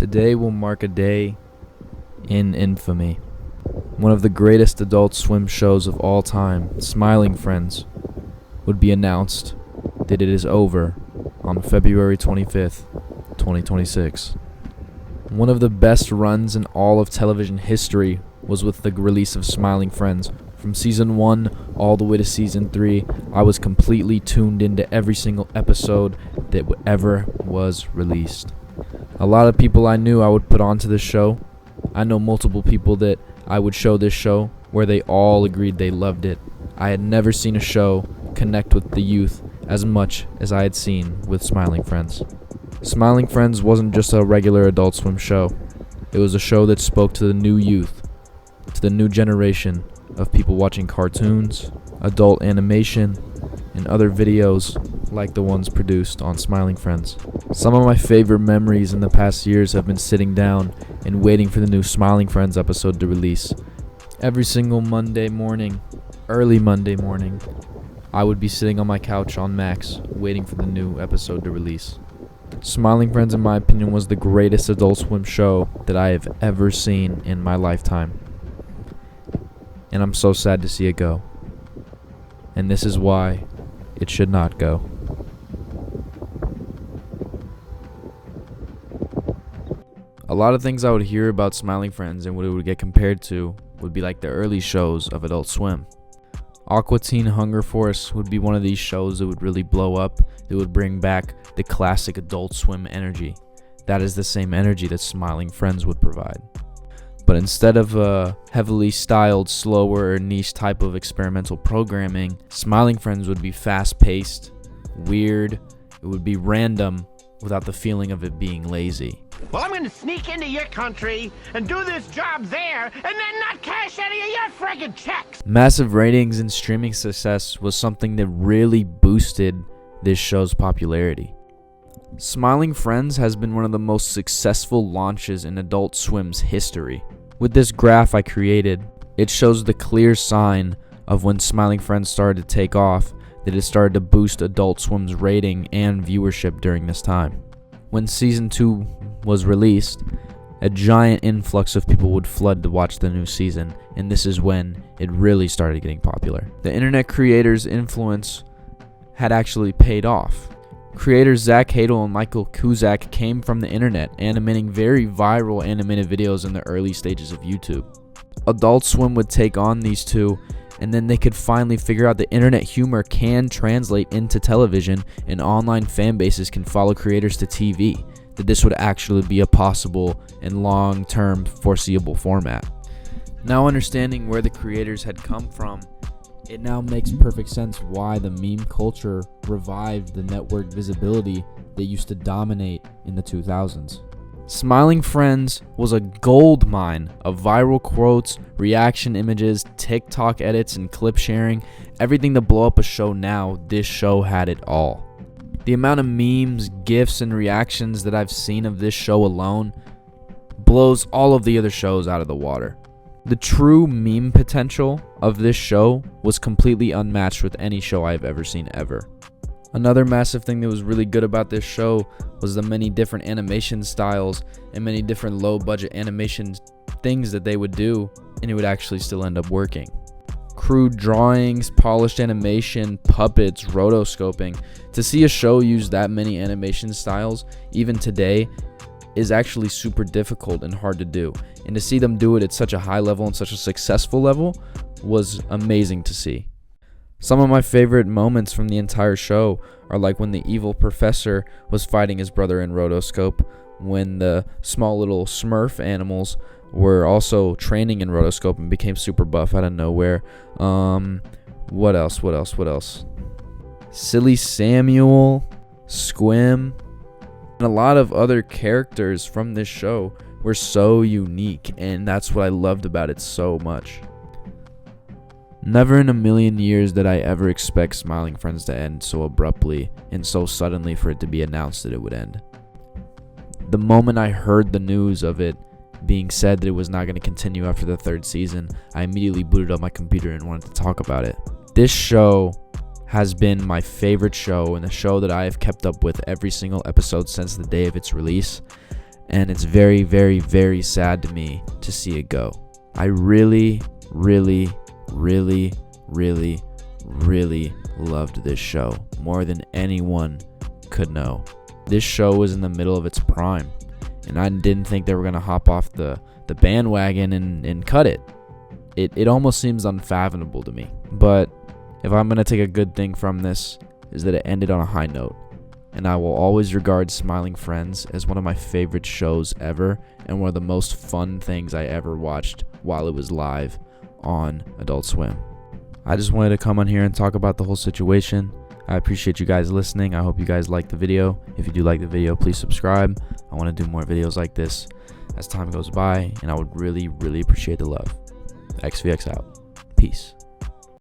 Today will mark a day in infamy. One of the greatest Adult Swim shows of all time, Smiling Friends, would be announced that it is over on February 25th, 2026. One of the best runs in all of television history was with the release of Smiling Friends. From season 1 all the way to season 3, I was completely tuned into every single episode that ever was released. A lot of people I knew I would put onto this show. I know multiple people that I would show this show where they all agreed they loved it. I had never seen a show connect with the youth as much as I had seen with Smiling Friends. Smiling Friends wasn't just a regular Adult Swim show. It was a show that spoke to the new youth, to the new generation of people watching cartoons, adult animation, and other videos like the ones produced on Smiling Friends. Some of my favorite memories in the past years have been sitting down and waiting for the new Smiling Friends episode to release. Every single Monday morning, early Monday morning, I would be sitting on my couch on Max waiting for the new episode to release. Smiling Friends, in my opinion, was the greatest Adult Swim show that I have ever seen in my lifetime. And I'm so sad to see it go. And this is why it should not go. A lot of things I would hear about Smiling Friends and what it would get compared to would be like the early shows of Adult Swim. Aqua Teen Hunger Force would be one of these shows that would really blow up. It would bring back the classic Adult Swim energy. That is the same energy that Smiling Friends would provide. But instead of a heavily styled, slower, or niche type of experimental programming, Smiling Friends would be fast-paced, weird, it would be random without the feeling of it being lazy. Well, I'm going to sneak into your country and do this job there and then not cash any of your friggin' checks. Massive ratings and streaming success was something that really boosted this show's popularity. Smiling Friends has been one of the most successful launches in Adult Swim's history. With this graph I created, it shows the clear sign of when Smiling Friends started to take off, that it started to boost Adult Swim's rating and viewership during this time. When season 2 was released, a giant influx of people would flood to watch the new season, and this is when it really started getting popular. The internet creators' influence had actually paid off. Creators Zach Hadel and Michael Kuzak came from the internet, animating very viral animated videos in the early stages of YouTube. Adult Swim would take on these two, and then they could finally figure out that internet humor can translate into television, and online fan bases can follow creators to TV, that this would actually be a possible and long-term foreseeable format. Now understanding where the creators had come from, it now makes perfect sense why the meme culture revived the network visibility that used to dominate in the 2000s. Smiling Friends was a gold mine of viral quotes, reaction images, TikTok edits, and clip sharing. Everything to blow up a show now, this show had it all. The amount of memes, GIFs, and reactions that I've seen of this show alone blows all of the other shows out of the water. The true meme potential of this show was completely unmatched with any show I've ever seen ever. Another massive thing that was really good about this show was the many different animation styles and many different low budget animation things that they would do, and it would actually still end up working. Crude drawings, polished animation, puppets, rotoscoping. To see a show use that many animation styles, even today, is actually super difficult and hard to do. And to see them do it at such a high level and such a successful level was amazing to see. Some of my favorite moments from the entire show are like when the evil professor was fighting his brother in rotoscope, when the small little Smurf animals were also training in rotoscope and became super buff out of nowhere. What else? Silly Samuel, Squim, and a lot of other characters from this show were so unique, and that's what I loved about it so much. Never in a million years did I ever expect Smiling Friends to end so abruptly and so suddenly for it to be announced that it would end. The moment I heard the news of it being said that it was not going to continue after the 3rd season, I immediately booted up my computer and wanted to talk about it. This show has been my favorite show and a show that I have kept up with every single episode since the day of its release. and it's very, very, very sad to me to see it go. I really, really, really, really, really loved this show more than anyone could know. This show was in the middle of its prime, and I didn't think they were going to hop off the bandwagon and cut it. It almost seems unfathomable to me. But if I'm going to take a good thing from this, is that it ended on a high note. And I will always regard Smiling Friends as one of my favorite shows ever, and one of the most fun things I ever watched while it was live on Adult Swim. I just wanted to come on here and talk about the whole situation. I appreciate you guys listening. I hope you guys liked the video. If you do like the video, please subscribe. I want to do more videos like this as time goes by, and I would really, really appreciate the love. XVX out. Peace.